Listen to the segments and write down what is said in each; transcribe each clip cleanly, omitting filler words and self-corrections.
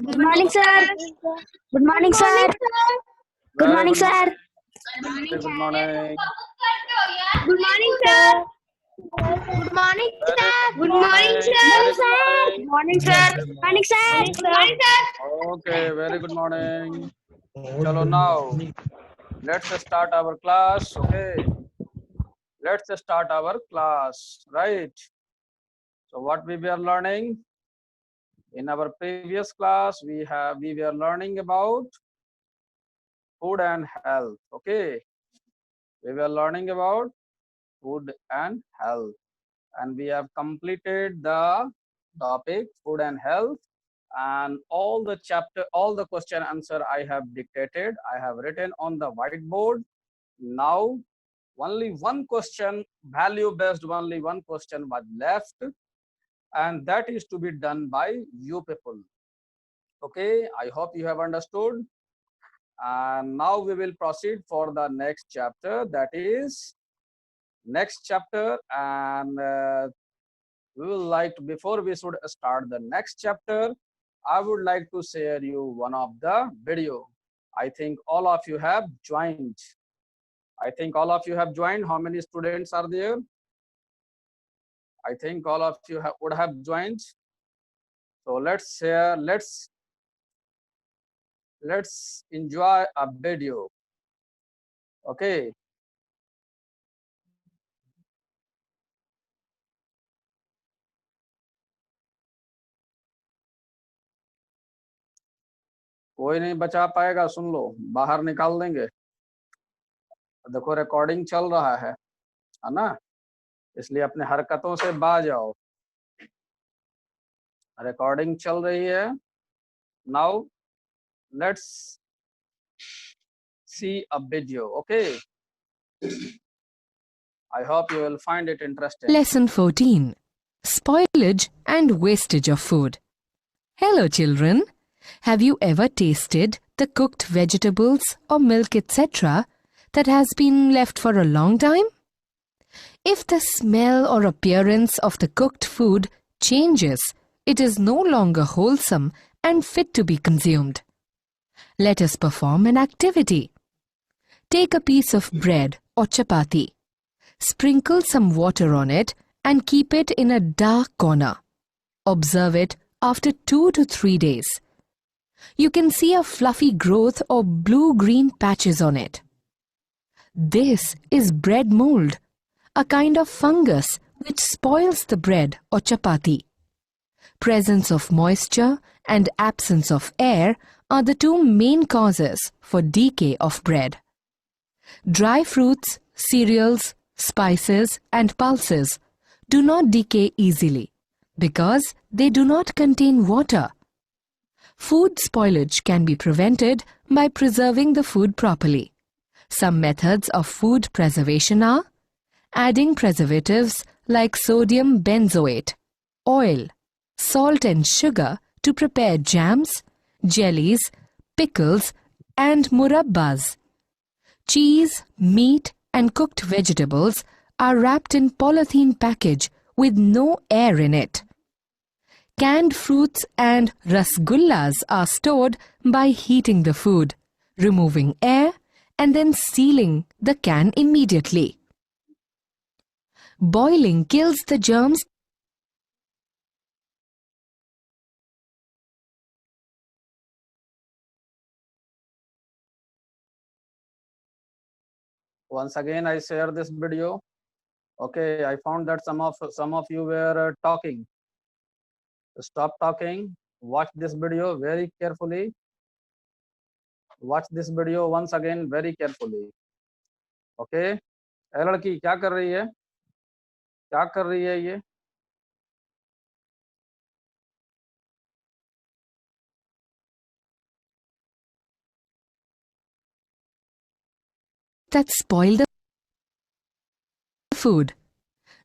Good morning, sir. Good morning, sir. Good Very morning, good sir. Good morning. Good morning, sir. Good morning, sir. Good morning, sir. Good morning, sir. Good morning, sir. Good morning, sir. Okay, very good morning. Chalo now, let's start our class. Okay, let's start our class. Right. So what we were learning in our previous class, we were learning about food and health. Okay, we were learning about food and health, and we have completed the topic food and health, and all the question answer I have dictated, I have written on the whiteboard. Now only one question, value based, only one question was left, and that is to be done by you people. Okay, I hope you have understood. And now we will proceed for the next chapter, that is next chapter. And we will like to, before we should start the next chapter, I would like to share you one of the video. I think all of you have joined. I think all of you have joined. How many students are there? I think all of you would have joined. So let's share, let's enjoy a video. Okay. कोई नहीं बचा पाएगा, सुन लो, बाहर निकाल देंगे। देखो recording चल रहा है ना, इसलिए अपने हरकतों से बाज आओ। रिकॉर्डिंग चल रही है। Now let's see a video. Okay, I hope you will find it interesting. Lesson 14. Spoilage and wastage of food. Hello children. Have you ever tasted the cooked vegetables or milk etc. that has been left for a long time? If the smell or appearance of the cooked food changes, it is no longer wholesome and fit to be consumed. Let us perform an activity. Take a piece of bread or chapati. Sprinkle some water on it and keep it in a dark corner. Observe it after 2 to 3 days. You can see a fluffy growth or blue-green patches on it. This is bread mold, a kind of fungus which spoils the bread or chapati. Presence of moisture and absence of air are the two main causes for decay of bread. Dry fruits, cereals, spices and pulses do not decay easily because they do not contain water. Food spoilage can be prevented by preserving the food properly. Some methods of food preservation are adding preservatives like sodium benzoate, oil, salt and sugar to prepare jams, jellies, pickles and murabbas. Cheese, meat and cooked vegetables are wrapped in polythene package with no air in it. Canned fruits and rasgullas are stored by heating the food, removing air and then sealing the can immediately. Boiling kills the germs. Once again, I share this video. Okay, I found that some of you were talking. Stop talking. Watch this video very carefully. Watch this video once again very carefully. Okay. ए लड़की क्या कर रही है? क्या कर रही है ये? That spoil the food.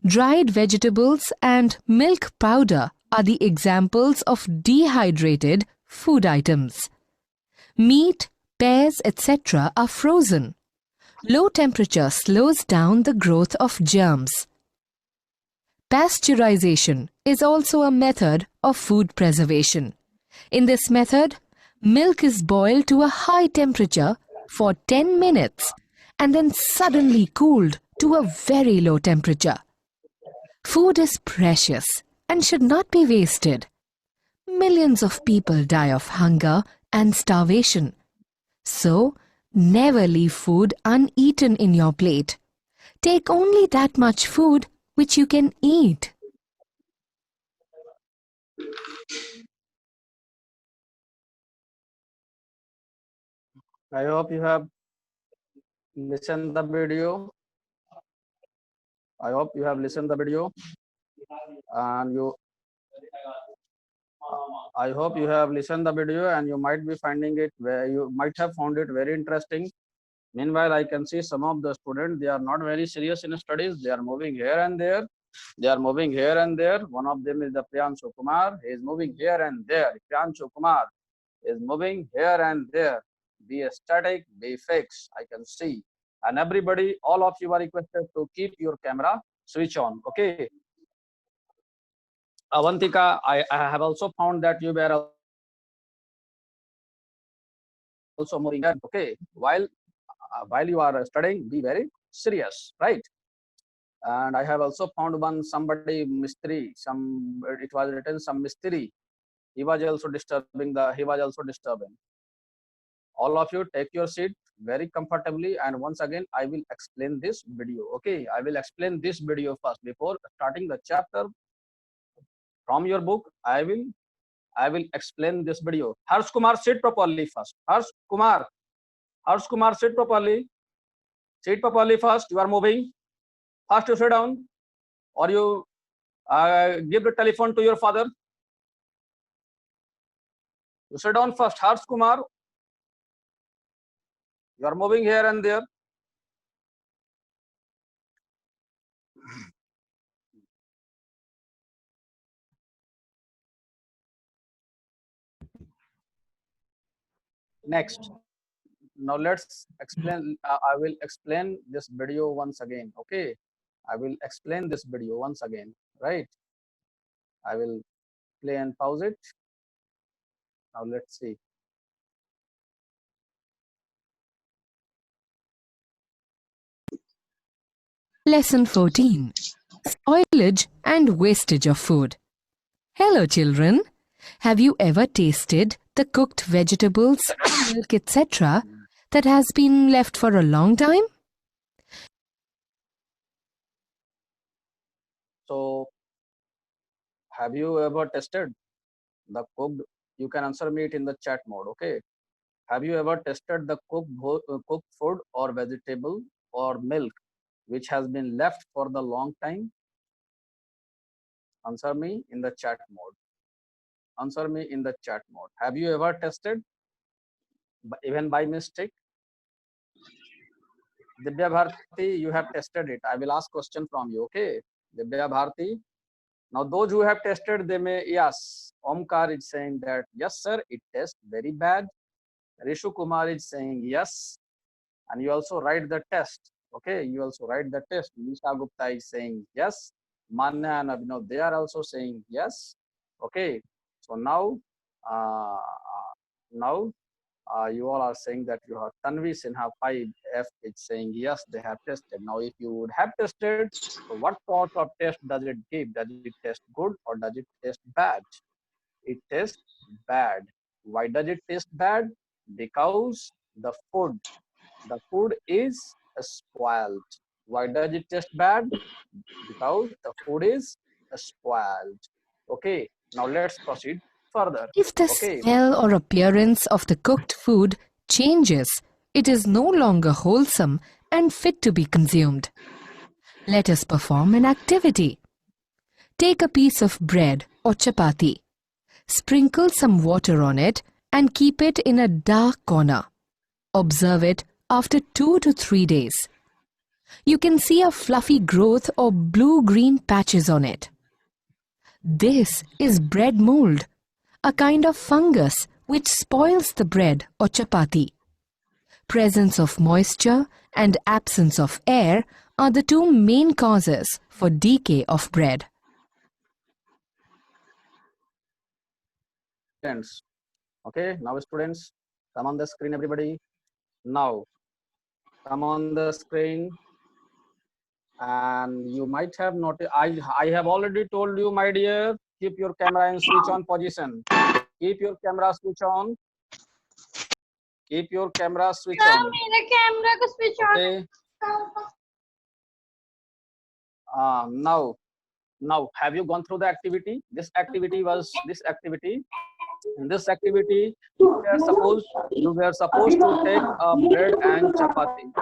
Dried vegetables and milk powder are the examples of dehydrated food items. Meat, pears, etc. are frozen. Low temperature slows down the growth of germs. Pasteurization is also a method of food preservation. In this method, milk is boiled to a high temperature for 10 minutes and then suddenly cooled to a very low temperature. Food is precious and should not be wasted. Millions of people die of hunger and starvation. So, never leave food uneaten in your plate. Take only that much food which you can eat. I hope you have listened the video. I hope you have listened the video, and I hope you have listened the video, and you might be finding it where you might have found it very interesting. Meanwhile, I can see some of the students, they are not very serious in studies. They are moving here and there. They are moving here and there. One of them is the Priyanshu Kumar. He is moving here and there. Priyanshu Kumar is moving here and there. Be static, be fixed. I can see. And everybody, all of you are requested to keep your camera switch on. Okay. Avantika, I have also found that you were also moving. Okay. While you are studying, be very serious, right? And I have also found somebody Mistri, it was written some Mistri. He was also disturbing. All of you take your seat very comfortably, and once again I will explain this video. Okay, I will explain this video first before starting the chapter from your book. I will explain this video. Harsh Kumar, sit properly first. Harsh Kumar, sit properly. Sit properly first. You are moving. First you sit down, or you give the telephone to your father. You sit down first. Harsh Kumar, you are moving here and there. Next. Now let's explain. I will explain this video once again. Okay, I will explain this video once again. Right. I will play and pause it. Now let's see. Lesson 14. Spoilage and wastage of food. Hello children. Have you ever tasted the cooked vegetables, milk, etc. that has been left for a long time? So, have you ever tasted the cooked? You can answer me it in the chat mode. Okay. Have you ever tasted the cooked food or vegetable or milk which has been left for the long time? Answer me in the chat mode. Answer me in the chat mode. Have you ever tasted, even by mistake? Divya Bharti, you have tested it. I will ask question from you. Okay. Divya Bharti. Now those who have tested, they may, yes. Omkar is saying that, yes sir, it tastes very bad. Rishu Kumar is saying yes. And you also write the test. Okay, you also write the test. Nisha Gupta is saying yes. Manya and Abhinav, they are also saying yes. Okay, so now, you all are saying that you have Tanvi Sinha 5F is saying yes, they have tested. Now, if you would have tested, so what sort of test does it give? Does it taste good or does it taste bad? It tastes bad. Why does it taste bad? Because the food is spoiled. Why does it taste bad? Because the food is spoiled. Okay, now let's proceed further. If the Okay. smell or appearance of the cooked food changes, it is no longer wholesome and fit to be consumed. Let us perform an activity. Take a piece of bread or chapati. Sprinkle some water on it and keep it in a dark corner. Observe it after 2 to 3 days. You can see a fluffy growth or blue-green patches on it. This is bread mold, a kind of fungus which spoils the bread or chapati. Presence of moisture and absence of air are the two main causes for decay of bread. students. Okay, now students, come on the screen, everybody. Now, come on the screen. And you might have noticed, I have already told you, my dear, keep your camera in switch on position. Keep your camera switch on. Keep your camera switch sir on. मेरे camera का switch on Okay. Now, have you gone through the activity? This activity, in this activity, you were supposed to take a bread and chapati.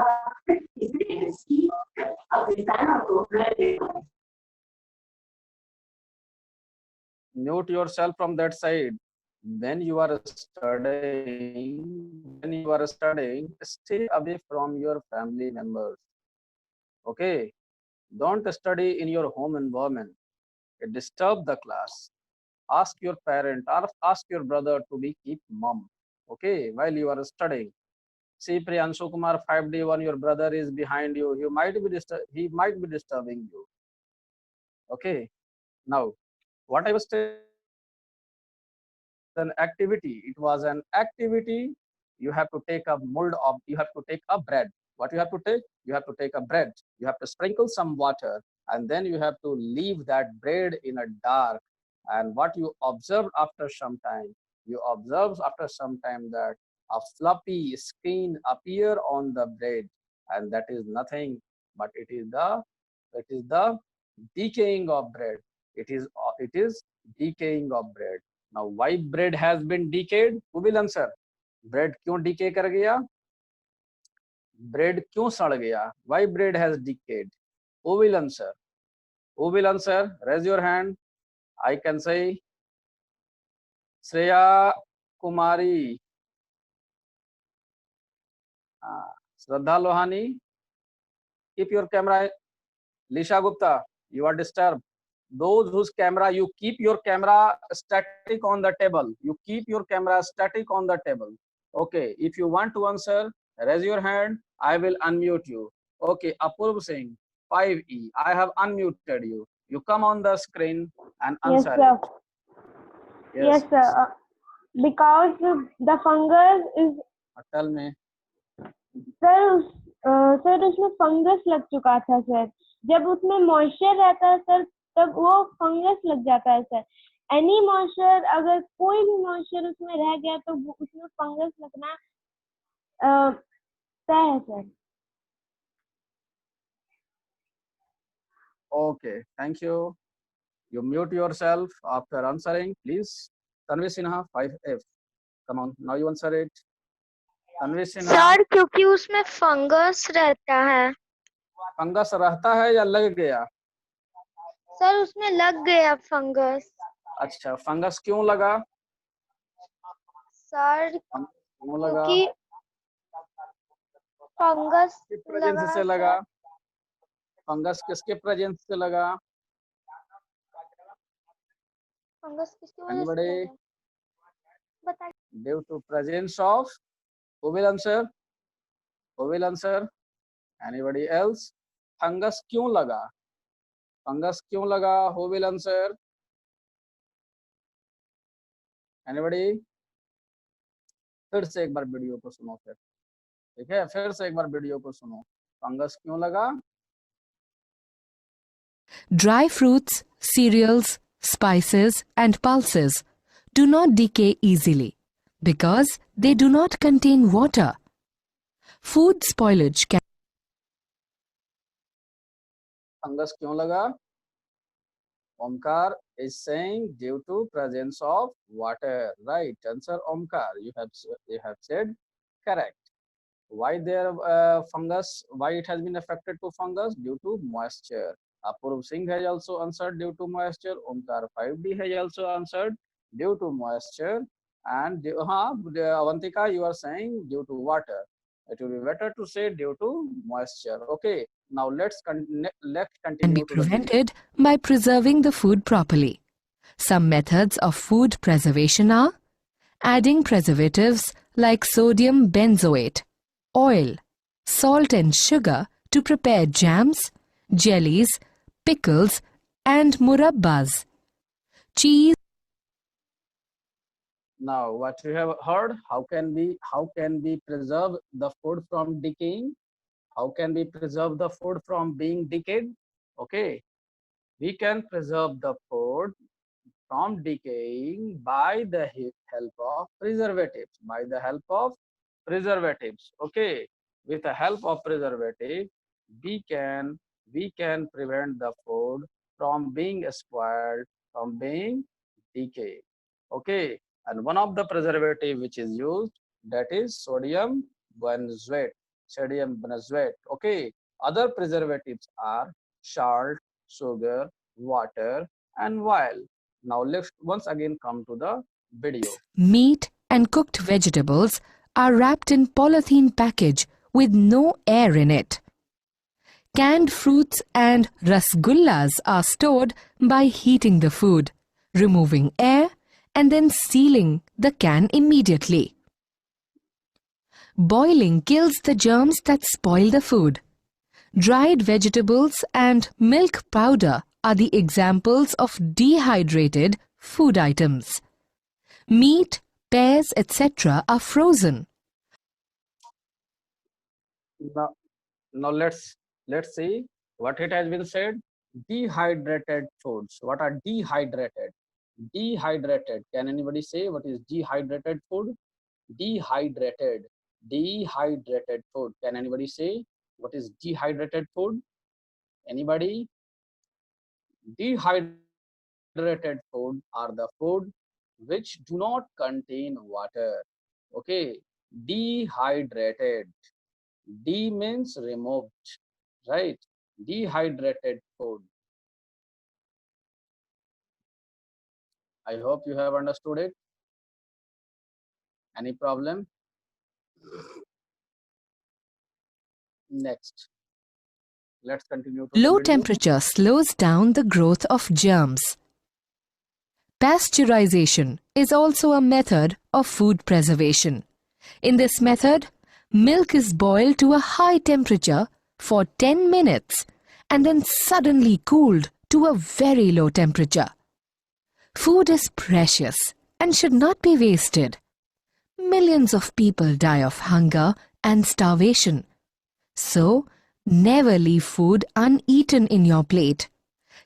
Mute yourself from that side. When you are studying, stay away from your family members. Okay? Don't study in your home environment. It disturbs the class. Ask your parent or ask your brother to keep mum. Okay, while you are studying. See, Priyanshu Kumar 5D1, your brother is behind you. He might be disturbing you. Okay. Now, what I was saying, an activity. It was an activity. You have to take a you have to take a bread. What you have to take? You have to take a bread. You have to sprinkle some water, and then you have to leave that bread in a dark. And what you observe after some time, that a fluffy skin appear on the bread, and that is nothing but it is the decaying of bread. It is decaying of bread. Now, why bread has been decayed? Who will answer? Bread क्यों decay कर गया? Bread क्यों सड़ गया? Why bread has decayed? Who will answer? Who will answer? Raise your hand. I can say Shreya Kumari, Shraddha Lohani. Keep your camera. Lisha Gupta, you are disturbed. Those whose camera, you keep your camera static on the table. You keep your camera static on the table. Okay, if you want to answer, raise your hand. I will unmute you. Okay, Apurv Singh, 5E. I have unmuted you. You come on the screen and answer. Yes, sir. It. Yes, sir. Because the fungus is. Tell me. Sir उसमें fungus लग चुका था sir. जब उसमें moisture रहता है sir, तब वो फंगस लग जाता है सर. एनी मॉइस्चर, अगर कोई भी मॉइस्चर उसमें रह गया तो उसमें फंगस लगना तय है sir. Okay, thank you. You mute yourself after answering, please. Tanvi Sinha, 5F. Come on, now you answer it. Tanvi Sinha. Sir क्योंकि उसमें फंगस रहता है. फंगस रहता है या लग गया? सर उसमें लग गया फंगस. अच्छा, फंगस क्यों लगा? सर क्यों लगा? क्योंकि फंगस किसके प्रेजेंस से लगा? फंगस किसके प्रेजेंस से लगा? फंगस किसकी वजह से लगा? बताइए. Due to presence of. Who will answer? Who will answer? Anybody else? Fungus क्यों लगा? फंगस क्यों लगा? Who will answer? Anybody? फिर से एक बार वीडियो को सुनो फिर. ठीक है, फिर से एक बार वीडियो को सुनो. फंगस क्यों लगा? Dry fruits, cereals, spices, and pulses do not decay easily because they do not contain water. Food spoilage can. Fungus क्यों लगा? Omkar is saying due to presence of water. Right answer, Omkar. You have said correct. Why there fungus? Why it has been affected to fungus? Due to moisture. Apurv Singh has also answered due to moisture. Omkar 5D has also answered due to moisture. And Avantika, you are saying due to water. It will be better to say due to moisture. Okay. Now let's continue. Can be prevented by preserving the food properly. Some methods of food preservation are adding preservatives like sodium benzoate, oil, salt and sugar to prepare jams, jellies, pickles and murabbas. Cheese. Now, what you have heard? How can we preserve the food from decaying? How can we preserve the food from being decayed? Okay, we can preserve the food from decaying by the help of preservatives. By the help of preservatives. Okay, with the help of preservative, we can prevent the food from being spoiled, from being decayed. Okay, and one of the preservative which is used, that is sodium benzoate. Sodium benzoate. Okay, other preservatives are salt, sugar, water, and oil. Now let's once again come to the video. Meat and cooked vegetables are wrapped in polythene package with no air in it. Canned fruits and rasgullas are stored by heating the food, removing air and then sealing the can immediately. Boiling kills the germs that spoil the food. Dried vegetables and milk powder are the examples of dehydrated food items. Meat, pears, etc. are frozen. Now let's see what it has been said. Dehydrated foods. What are dehydrated? Dehydrated. Can anybody say what is dehydrated food? Dehydrated. Dehydrated food. Can anybody say what is dehydrated food? Anybody? Dehydrated food are the food which do not contain water. Okay, dehydrated. D means removed, right? Dehydrated food. I hope you have understood it. Any problem? Next, let's continue to Low the video. temperature slows down the growth of germs. Pasteurization is also a method of food preservation. In this method, milk is boiled to a high temperature for 10 minutes and then suddenly cooled to a very low temperature. Food is precious and should not be wasted. Millions of people die of hunger and starvation. So, never leave food uneaten in your plate.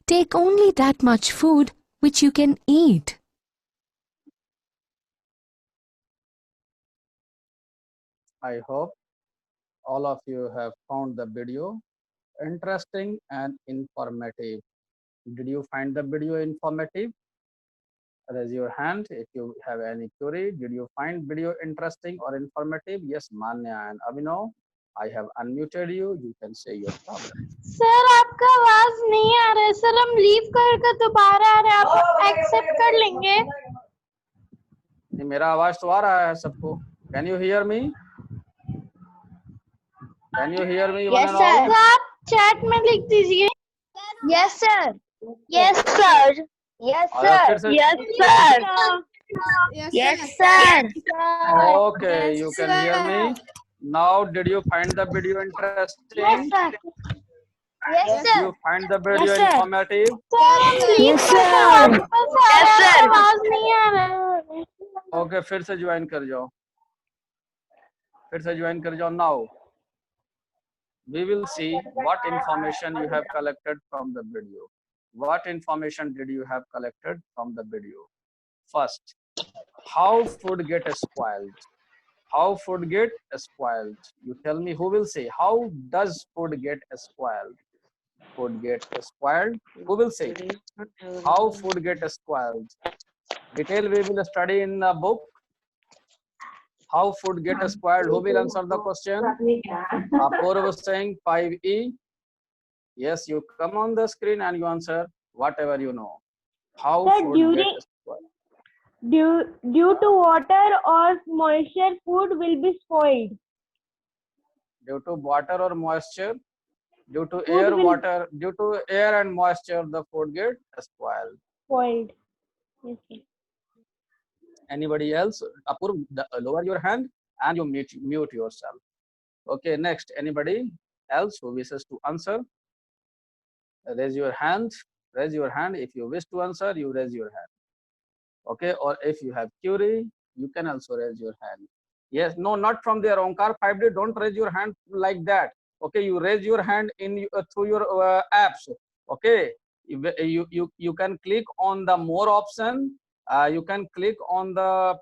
Take only that much food which you can eat. I hope all of you have found the video interesting and informative. Did you find the video informative? Raise your hand if you have any query. Did you find video interesting or informative? Yes, Manya and Abhinav, I have unmuted you. You can say your problem. Sir आपका आवाज नहीं आ रहा है sir, हम leave करके दोबारा आ रहे हैं, आप एक्सेप्ट कर लेंगे? ये मेरा आवाज तो आ रहा है सबको. Can you hear me? Can you hear me? Yes sir. आप चैट में लिख दीजिए. Yes sir. Yes sir. Yes और फिर sir. से Yes sir. Yes sir. Okay, you can hear me. Now, did you find the video interesting? Yes sir. Yes Did sir. you find the video Yes, sir. informative? Yes sir. Yes sir. आवाज नहीं आ रहा है. Okay, फिर से join कर जाओ. फिर से ज्वाइन कर जाओ. Now, we will see what information you have collected from the video. What information did you have collected from the video? First, how food get spoiled? How food get spoiled? You tell me, who will say, how does food get spoiled? Food get spoiled. Who will say, how food get spoiled? Detail we will study in the book. How food get spoiled? Who will answer the question? Apurva was saying 5E. Yes, you come on the screen and you answer whatever you know. How Sir, food get spoiled? Due to water or moisture, food will be spoiled. Due to water or moisture, due to Food air, will- water, due to air and moisture, the food get spoiled. Spoiled. Yes, sir. Anybody else? Apurv, lower your hand and you mute yourself. Okay, next, anybody else who wishes to answer? Raise your hand. Raise your hand. If you wish to answer, you raise your hand. Okay, or if you have query, You can also raise your hand. Yes, no, not from there. Omkar 5D, don't raise your hand like that. Okay, you raise your hand in through your apps. Okay, you can click on the more option. You can click on the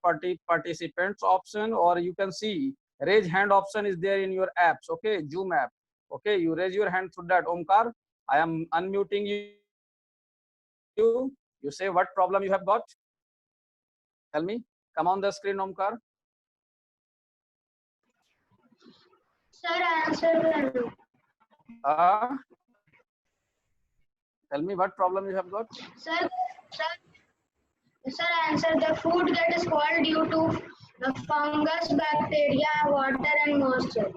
participants option, or you can see raise hand option is there in your apps. Okay, Zoom app. Okay, you raise your hand through that. Omkar, I am unmuting you. You say what problem you have got. Tell me. Come on the screen, Omkar. Sir, answer. Tell me what problem you have got. Sir, answer. The food gets spoiled due to the fungus, bacteria, water, and moisture.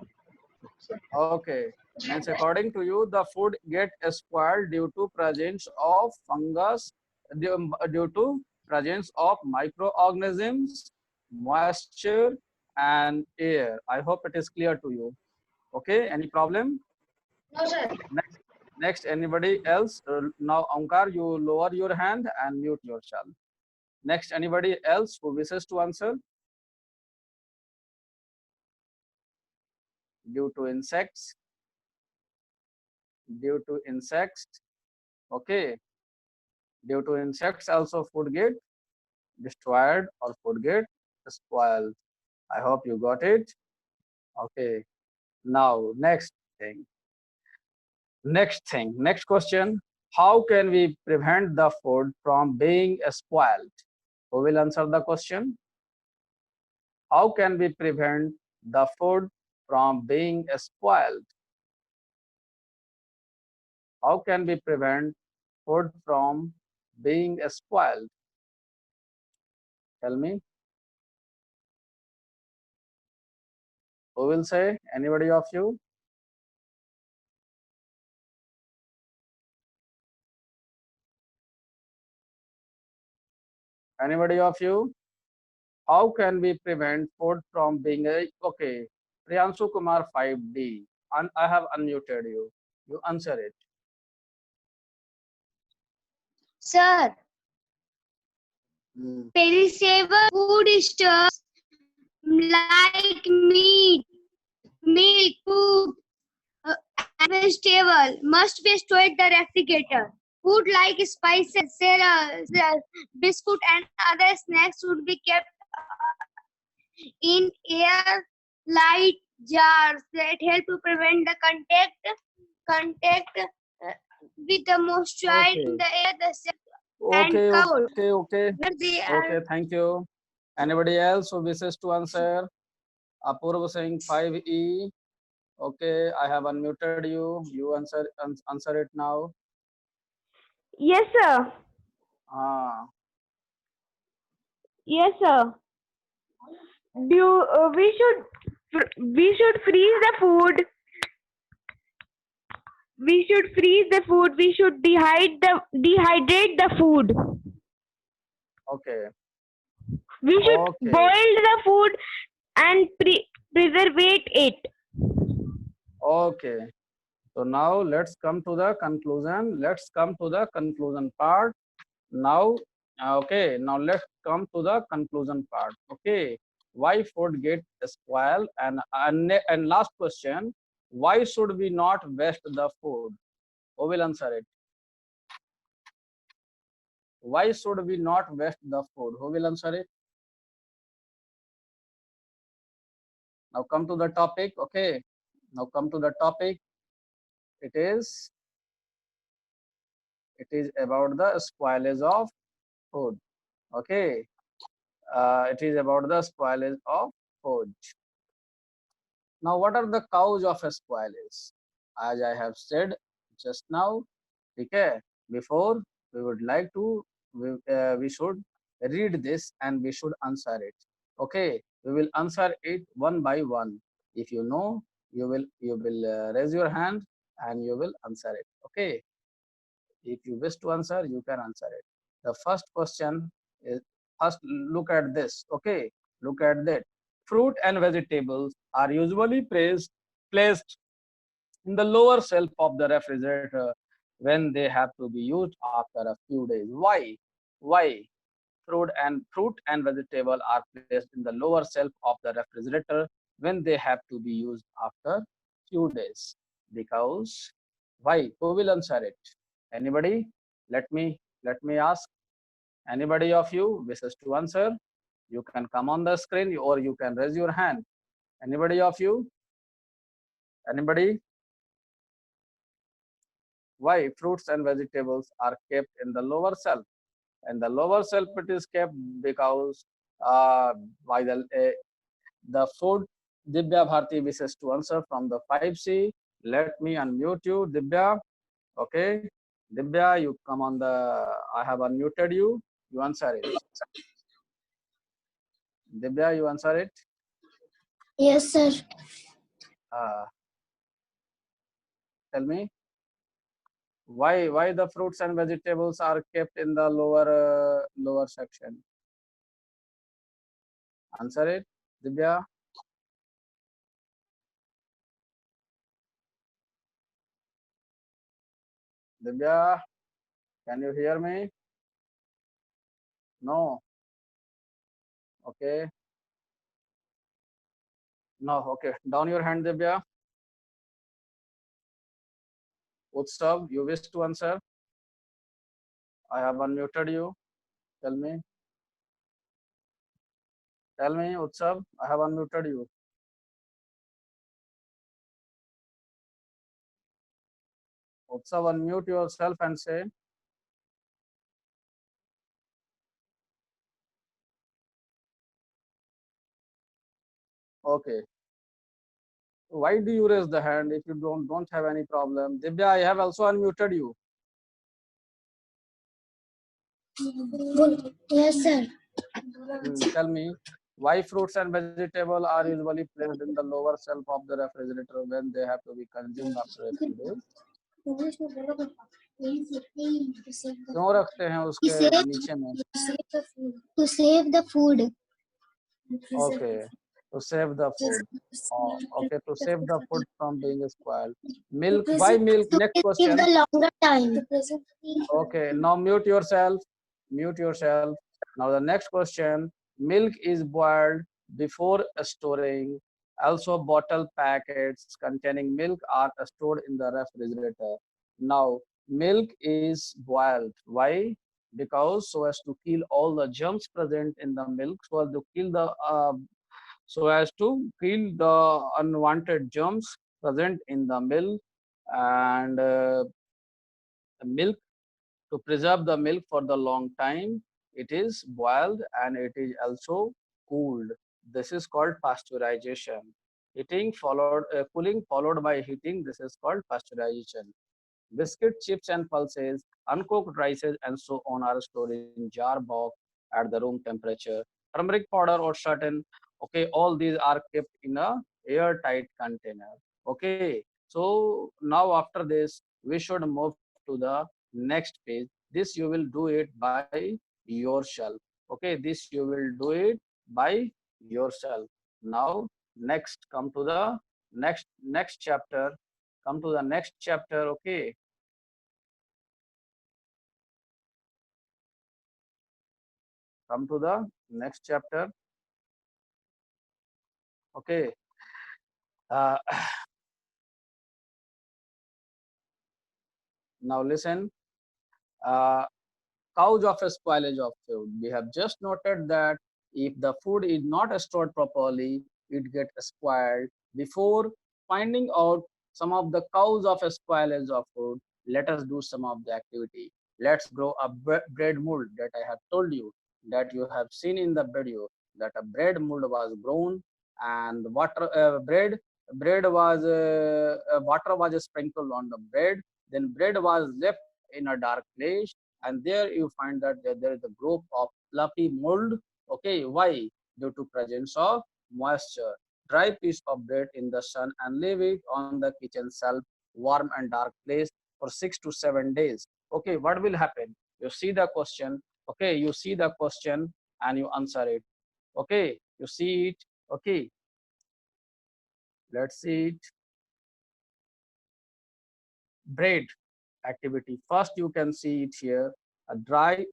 Okay. Means according to you, the food get spoiled due to presence of fungus, due to presence of microorganisms, moisture, and air. I hope it is clear to you. Okay. Any problem? No, sir. Next, anybody else? Now, Omkar, you lower your hand and mute yourself. Next, anybody else who wishes to answer? Due to insects. Due to insects. Okay. Due to insects, also food get destroyed or food get spoiled. I hope you got it. Okay. Now, next thing. Next question. How can we prevent the food from being spoiled? Who will answer the question? How can we prevent the food from being spoiled? How can we prevent food from being spoiled? Tell me. Who will say? Anybody of you? Anybody of you? How can we prevent food from being okay? Priyanshu Kumar 5D. I have unmuted you. You answer it. Sir, perishable food stuffs like meat, milk, fruit, and vegetable must be stored in the refrigerator. Food like spices, cereals, biscuit, and other snacks should be kept in air-light jars that help to prevent the contact with the moisture in the air, and cold. Okay, thank you. Anybody else who wishes to answer? Apurva Singh 5E. Okay, I have unmuted you. You answer it now. Yes, sir. Yes, sir. We should freeze the food. We should freeze the food. We should dehydrate the food. Okay. We should boil the food and preserve it. Okay. So now let's come to the conclusion. Let's come to the conclusion part. Now, okay. Now let's come to the conclusion part. Okay. Why food get spoiled? And last question. Why should we not waste the food? Who will answer it? Why should we not waste the food? Who will answer it? Now come to the topic. Okay. Now come to the topic. It is about the spoilage of food. Okay. It is about the spoilage of food. Now, what are the cause of spoilage? As I have said just now, okay, before we would like to, we should read this and we should answer it. Okay, we will answer it one by one. If you know, you will raise your hand and you will answer it. Okay. If you wish to answer, you can answer it. The first question is, first look at this. Okay, look at that. Fruit and vegetables are usually placed in the lower shelf of the refrigerator when they have to be used after a few days. Why? fruit and vegetable are placed in the lower shelf of the refrigerator when they have to be used after few days? Because why? Who will answer it? Anybody? Let me ask. Anybody of you wishes to answer? You can come on the screen or you can raise your hand. Anybody of you? Anybody? Why fruits and vegetables are kept in the lower shelf? And the lower shelf it is kept because by the food. Divya Bharti wishes to answer from the 5C. Let me unmute you, Divya. Okay, Divya, you come on the. I have unmuted you. You answer it. Divya, you answer it. Yes, sir. Uh, Tell me why the fruits and vegetables are kept in the lower section. Answer it, Divya. Divya, can you hear me? No. Okay. No. Okay. Down your hand, Divya. Utsav, you wish to answer? I have unmuted you. Tell me. Tell me, Utsav. I have unmuted you. Utsav, unmute yourself and say. Okay. Why do you raise the hand if you don't have any problem? Divya, I have also unmuted you. Yes, sir. Tell me, why fruits and vegetables are usually placed in the lower shelf of the refrigerator when they have to be consumed after a few days? क्यों रखते हैं उसके नीचे में? To save the food. Okay, to save the food. Oh, okay, to save the food from being spoiled. Milk, why milk? Next Give question. the longer time. Okay, now mute yourself. Mute yourself. Now the next question. Milk is boiled before storing. Also, bottle packets containing milk are stored in the refrigerator. Now, milk is boiled. Why? Because so as to kill all the germs present in the milk, so as to kill the unwanted germs present in the milk, and the milk, to preserve the milk for the long time, it is boiled and it is also cooled. This is called pasteurization. Cooling followed by heating. This is called pasteurization. Biscuit, chips, and pulses, uncooked rices, and so on are stored in jar box at the room temperature. Turmeric powder or certain, okay, all these are kept in a airtight container. Okay, so now after this, we should move to the next page. This you will do it by yourself. Okay, this you will do it by yourself. Now, next, come to the next chapter. Come to the next chapter. Okay. Come to the next chapter. Okay. Uh, Now listen. Uh, Cause of a spoilage of food. We have just noted that if the food is not stored properly, it gets spoiled. Before finding out some of the cause of a spoilage of food, let us do some of the activity. Let's grow a bread mold that I have told you, that you have seen in the video, that a bread mold was grown and water was sprinkled on the bread. Then bread was left in a dark place, and there you find that there is a group of fluffy mold. Okay, why? Due to presence of moisture. Dry piece of bread in the sun and leave it on the kitchen shelf, warm and dark place for 6 to 7 days. Okay, what will happen? You see the question. Okay, you see the question and you answer it. Okay, you see it. Okay, let's see it. Bread activity. First, you can see it here. A dry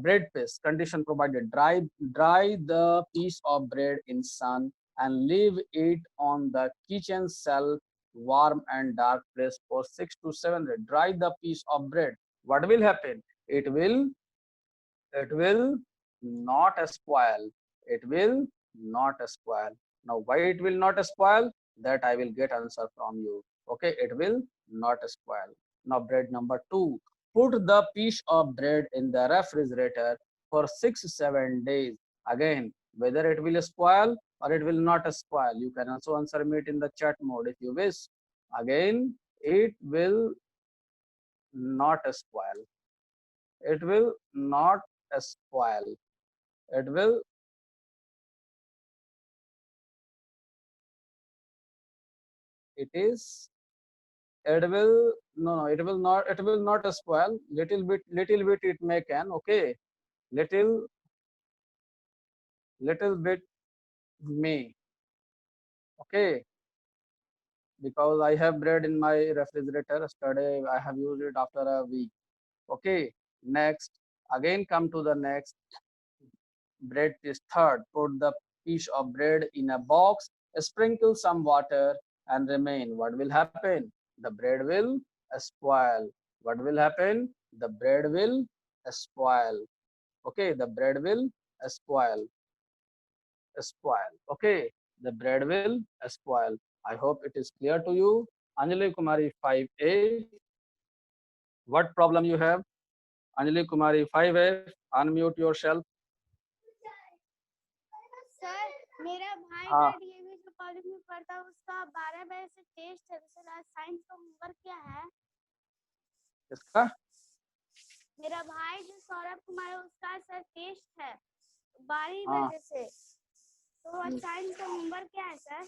bread paste. Condition provided: dry the piece of bread in sun and leave it on the kitchen shelf, warm and dark place for 6 to 7 days. Dry the piece of bread. What will happen? It will not spoil. It will not spoil. Now, why it will not spoil? That I will get answer from you. Okay, it will not spoil. Now, bread number 2. Put the piece of bread in the refrigerator for 6-7 days. Again, whether it will spoil or it will not spoil. You can also answer me it in the chat mode if you wish. Again, it will not spoil. It will not spoil. It will it is it will no it will not spoil. Little bit it may can. Okay, little bit may. Okay, because I have bread in my refrigerator. Yesterday I have used it after a week. Okay, next, again come to the next. Bread is third. Put the piece of bread in a box, sprinkle some water and remain. What will happen? The bread will spoil. What will happen? The bread will spoil. Okay, the bread will spoil. Okay, the bread will spoil. I hope it is clear to you. Anjali Kumari 5A, what problem you have? Anjali Kumari 5A, unmute yourself. Sir मेरा भाई हाँ. का DAV जो college में पढ़ता है उसका 12 बजे से टेस्ट है। सर आज साइंस का होमवर्क क्या है? किसका? मेरा भाई जो सौरभ कुमार है उसका सर टेस्ट है 12 हाँ. बजे से, तो आज साइंस का होमवर्क क्या है सर?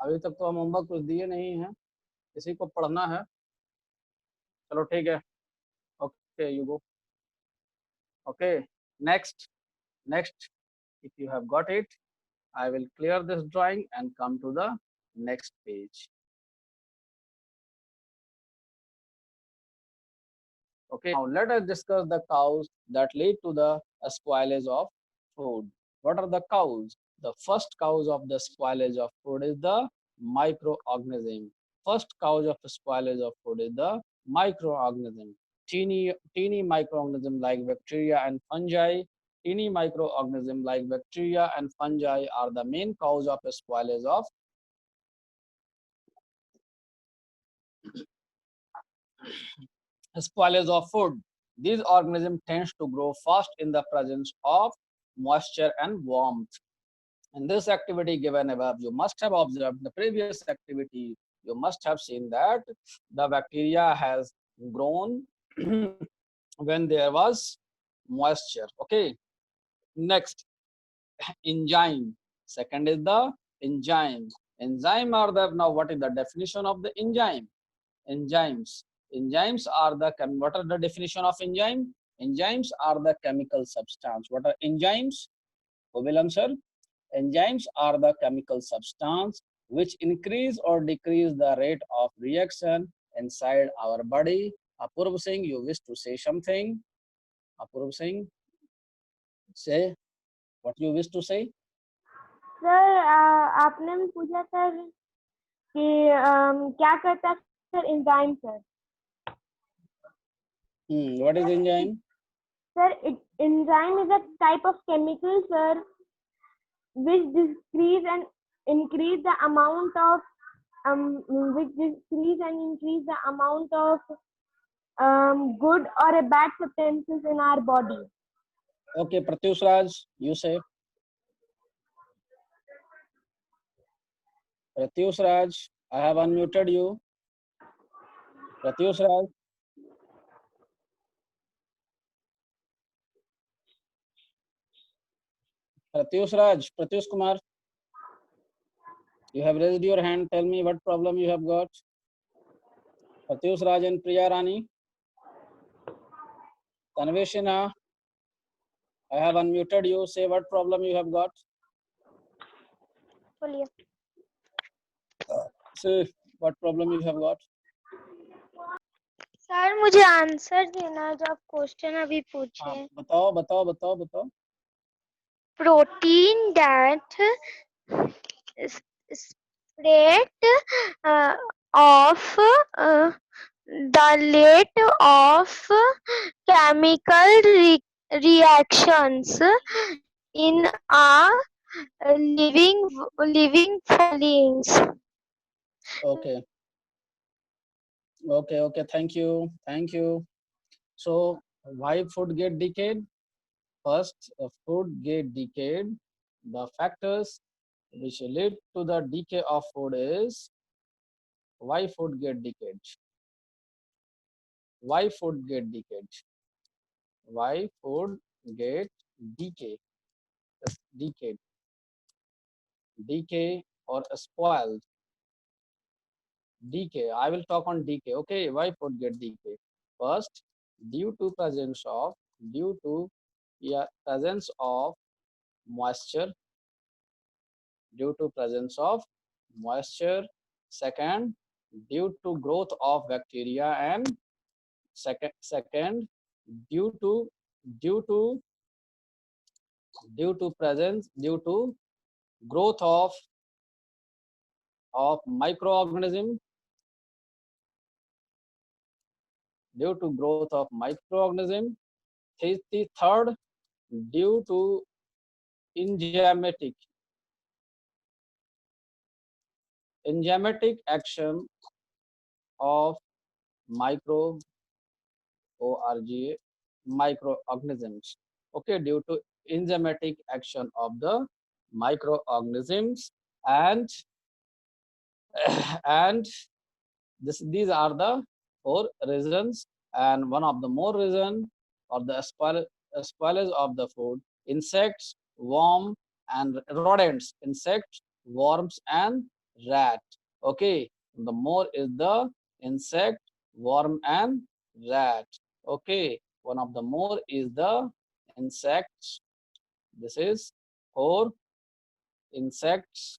अभी तक तो हम होमवर्क कुछ दिए नहीं हैं, किसी को पढ़ना है। चलो ठीक है, okay you go. Okay, next if you have got it, I will clear this drawing and come to the next page. Okay, now let us discuss the causes that lead to the spoilage of food. What are the causes? The first cause of the spoilage of food is the microorganism. First cause of spoilage of food is the microorganism. Teeny microorganism like bacteria and fungi. Teeny microorganism like bacteria and fungi are the main cause of spoilage of food. These organisms tend to grow fast in the presence of moisture and warmth. In this activity given above, you must have observed the previous activity. You must have seen that the bacteria has grown when there was moisture. Okay. Next, enzyme. Second is the enzyme. Enzyme are the, now what is the definition of the enzyme? Enzymes are the, what are the definition of enzyme? Enzymes are the chemical substance. What are enzymes? Who will answer? Enzymes are the chemical substance which increase or decrease the rate of reaction inside our body. Apurv Singh, you wish to say something? Apurv Singh, say what you wish to say. Sir आपने भी पूछा sir कि क्या करता है sir enzyme sir? What is enzyme? Sir, enzyme is a type of chemical, sir, which decrease and increase the amount of good or a bad substances in our body. Okay, Pratyush Raj, you say. Pratyush Raj, I have unmuted you. Pratyush Raj. Pratyush Kumar, you have raised your hand. Tell me what problem you have got. Pratyush Raj and Priya Rani. Tanveshina, I have unmuted you. Say what problem you have got. Say what problem you have got. Sir मुझे answer देना है जो आप question अभी पूछे। हाँ, बताओ बताओ बताओ बताओ। Protein that spread of the rate of chemical reactions in a living beings. Okay. Okay. Thank you. So why food get decayed? First, food get decayed. The factors which lead to the decay of food is why food get decayed. Why food get decayed? Why food get decay? Decayed, decay or spoiled. Decay. I will talk on decay. Okay, why food get decay? First, due to presence of presence of moisture. Due to presence of moisture. Second, due to growth of bacteria, and second due to due to due to growth of microorganism. Due to growth of microorganism. The third, due to enzymatic action of micro org microorganisms. Okay, due to enzymatic action of the microorganisms, and and these are the 4 reasons, and one of the more reason or the spoilage of the food: insects, worm and rodents. Insects, worms and rat. Okay, the more is the insect, worm and rat. Okay, one of the more is the insects. This is 4 insects,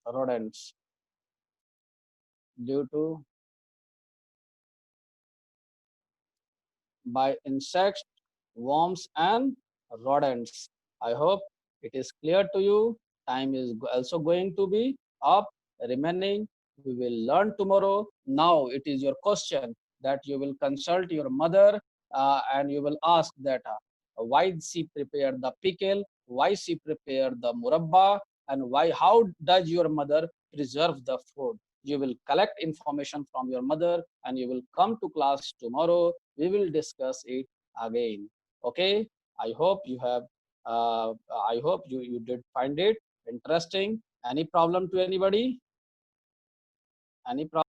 rodents. Due to by insects, worms and rodents. I hope it is clear to you. Time is also going to be up. Remaining, we will learn tomorrow. Now it is your question that you will consult your mother, and you will ask that why she prepared the pickle, why she prepared the murabba, and how does your mother preserve the food. You will collect information from your mother and you will come to class tomorrow. We will discuss it again. Okay, I hope you have I hope you did find it interesting. Any problem to anybody? Any problem?